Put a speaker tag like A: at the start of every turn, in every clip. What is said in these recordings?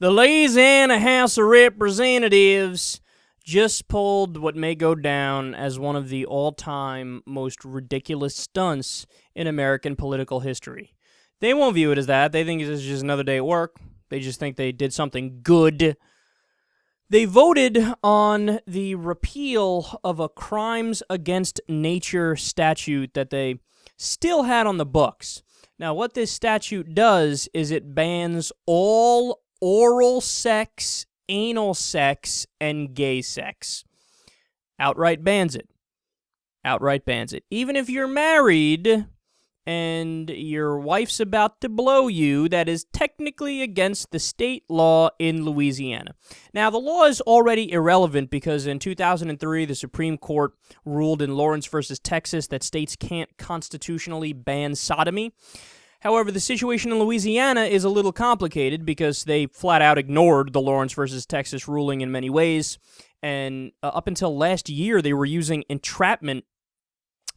A: The Louisiana House of Representatives just pulled what may go down as one of the all-time most ridiculous stunts in American political history. They won't view it as that. They think it's just another day at work. They just think they did something good. They voted on the repeal of a crimes against nature statute that they still had on the books. Now, what this statute does is it bans all oral sex, anal sex, and gay sex. Outright bans it. Outright bans it. Even if you're married and your wife's about to blow you, that is technically against the state law in Louisiana. Now, the law is already irrelevant because in 2003, the Supreme Court ruled in Lawrence versus Texas that states can't constitutionally ban sodomy. However, the situation in Louisiana is a little complicated because they flat out ignored the Lawrence versus Texas ruling in many ways, and up until last year, they were using entrapment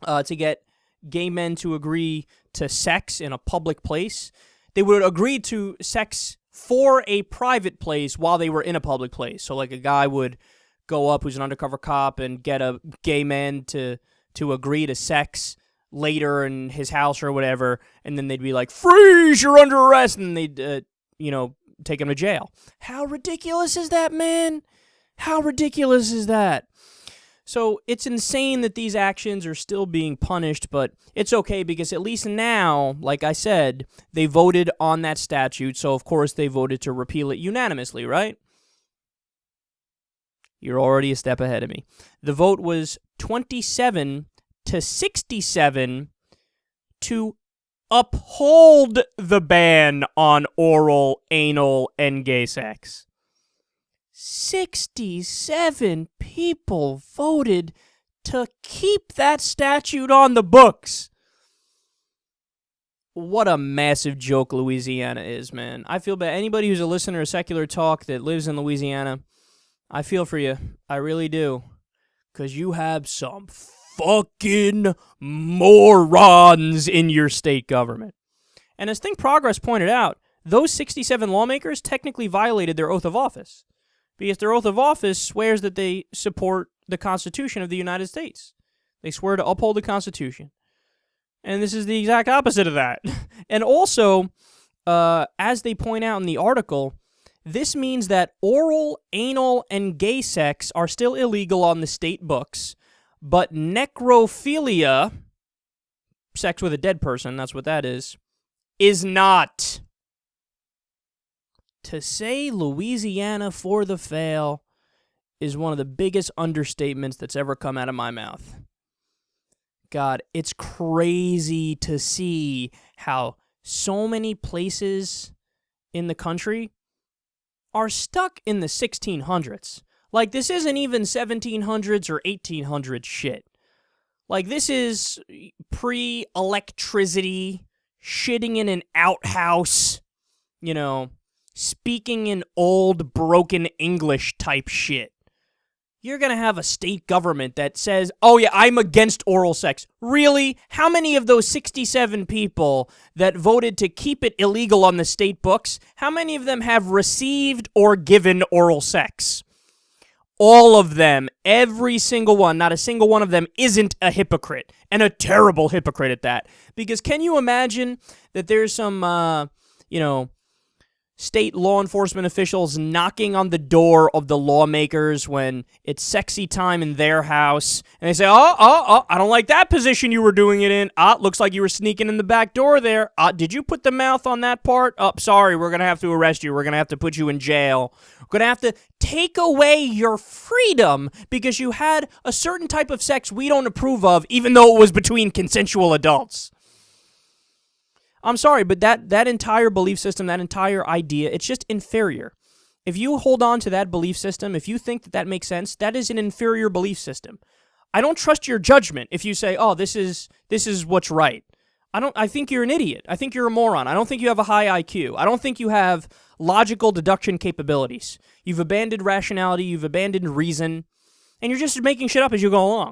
A: to get gay men to agree to sex in a public place. They would agree to sex for a private place while they were in a public place. So like a guy would go up who's an undercover cop and get a gay man to agree to sex later in his house or whatever, and then they'd be like, freeze, you're under arrest, and they'd, take him to jail. How ridiculous is that, man? How ridiculous is that? So it's insane that these actions are still being punished, but it's okay because at least now, like I said, they voted on that statute, so of course they voted to repeal it unanimously, right? You're already a step ahead of me. The vote was 27 to 67 to uphold the ban on oral, anal, and gay sex. 67 people voted to keep that statute on the books. What a massive joke Louisiana is, man. I feel bad. Anybody who's a listener of Secular Talk that lives in Louisiana, I feel for you. I really do. Because you have some fucking morons in your state government. And as Think Progress pointed out, those 67 lawmakers technically violated their oath of office. Because their oath of office swears that they support the Constitution of the United States. They swear to uphold the Constitution. And this is the exact opposite of that. And also, as they point out in the article, this means that oral, anal, and gay sex are still illegal on the state books, but necrophilia, sex with a dead person, that's what that is not. To say Louisiana for the fail is one of the biggest understatements that's ever come out of my mouth. God, it's crazy to see how so many places in the country are stuck in the 1600s. Like, this isn't even 1700s or 1800s shit. Like, this is pre-electricity, shitting in an outhouse, speaking in old broken English type shit. You're going to have a state government that says, oh yeah, I'm against oral sex. Really? How many of those 67 people that voted to keep it illegal on the state books, how many of them have received or given oral sex? All of them, every single one, not a single one of them isn't a hypocrite, and a terrible hypocrite at that. Because can you imagine that there's some, state law enforcement officials knocking on the door of the lawmakers when it's sexy time in their house, and they say, oh, I don't like that position you were doing it in. Looks like you were sneaking in the back door there. Did you put the mouth on that part? Sorry, we're going to have to arrest you. We're going to have to put you in jail. We're going to have to take away your freedom because you had a certain type of sex we don't approve of, even though it was between consensual adults. I'm sorry, but that entire belief system, that entire idea, it's just inferior. If you hold on to that belief system, if you think that makes sense, that is an inferior belief system. I don't trust your judgment if you say, oh, this is what's right. I think you're an idiot. I think you're a moron. I don't think you have a high IQ. I don't think you have logical deduction capabilities. You've abandoned rationality, you've abandoned reason, and you're just making shit up as you go along.